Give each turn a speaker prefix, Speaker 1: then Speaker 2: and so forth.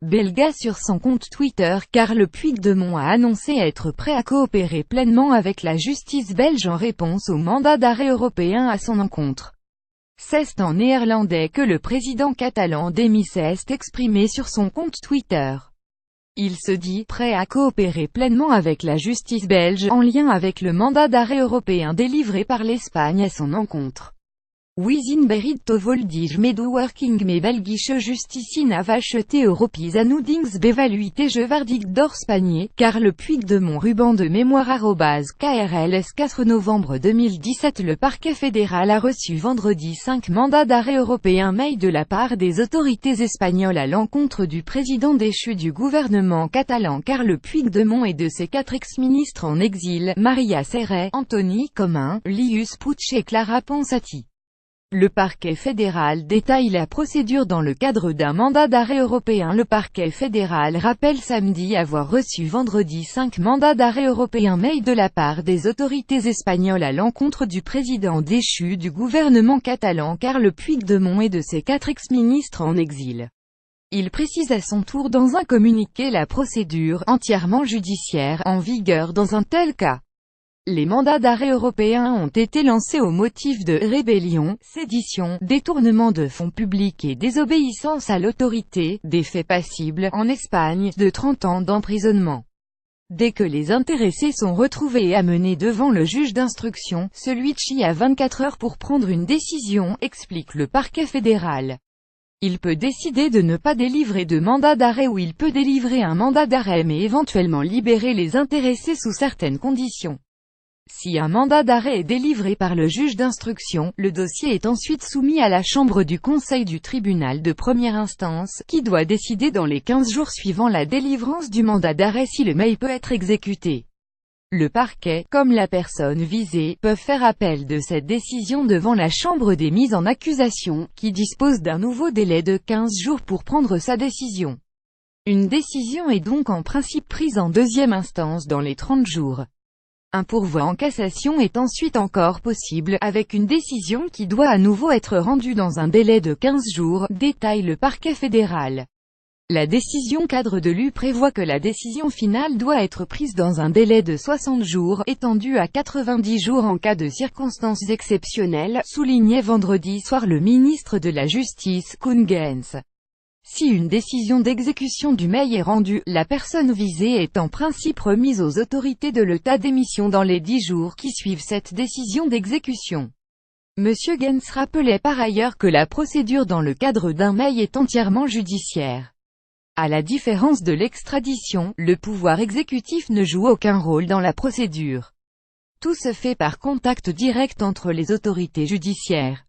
Speaker 1: belga sur son compte Twitter. Carle Puigdemont a annoncé être prêt à coopérer pleinement avec la justice belge en réponse au mandat d'arrêt européen à son encontre. C'est en néerlandais que le président catalan Demis s'est exprimé sur son compte Twitter. Il se dit « prêt à coopérer pleinement avec la justice belge en lien avec le mandat d'arrêt européen délivré par l'Espagne à son encontre. We zijn bereid to voldig medewerking met Belgische justitie navachete Europies anoedings bevaluite je verdict door Spanje. Carle Puigdemont ruban de mémoire @KRLS 4 novembre 2017. Le parquet fédéral a reçu vendredi 5 mandats d'arrêt européens mail de la part des autorités espagnoles à l'encontre du président déchu du gouvernement catalan Carle Puigdemont et de ses 4 ex-ministres en exil, Maria Serret, Antoni Comín, Lius Puig et Clara Ponsati. Le parquet fédéral détaille la procédure dans le cadre d'un mandat d'arrêt européen. Le parquet fédéral rappelle samedi avoir reçu vendredi 5 mandats d'arrêt européens mail de la part des autorités espagnoles à l'encontre du président déchu du gouvernement catalan Carle Puigdemont et de ses 4 ex-ministres en exil. Il précise à son tour dans un communiqué la procédure, entièrement judiciaire, en vigueur dans un tel cas. Les mandats d'arrêt européens ont été lancés au motif de rébellion, sédition, détournement de fonds publics et désobéissance à l'autorité, des faits passibles, en Espagne, de 30 ans d'emprisonnement. Dès que les intéressés sont retrouvés et amenés devant le juge d'instruction, celui-ci a 24 heures pour prendre une décision, explique le parquet fédéral. Il peut décider de ne pas délivrer de mandat d'arrêt ou il peut délivrer un mandat d'arrêt mais éventuellement libérer les intéressés sous certaines conditions. Si un mandat d'arrêt est délivré par le juge d'instruction, le dossier est ensuite soumis à la chambre du conseil du tribunal de première instance, qui doit décider dans les 15 jours suivant la délivrance du mandat d'arrêt si le mail peut être exécuté. Le parquet, comme la personne visée, peuvent faire appel de cette décision devant la chambre des mises en accusation, qui dispose d'un nouveau délai de 15 jours pour prendre sa décision. Une décision est donc en principe prise en deuxième instance dans les 30 jours. Un pourvoi en cassation est ensuite encore possible, avec une décision qui doit à nouveau être rendue dans un délai de 15 jours, détaille le parquet fédéral. La décision cadre de l'U prévoit que la décision finale doit être prise dans un délai de 60 jours, étendu à 90 jours en cas de circonstances exceptionnelles, soulignait vendredi soir le ministre de la Justice, Koen Geens. Si une décision d'exécution du mail est rendue, la personne visée est en principe remise aux autorités de l'État d'émission dans les 10 jours qui suivent cette décision d'exécution. M. Geens rappelait par ailleurs que la procédure dans le cadre d'un mail est entièrement judiciaire. À la différence de l'extradition, le pouvoir exécutif ne joue aucun rôle dans la procédure. Tout se fait par contact direct entre les autorités judiciaires.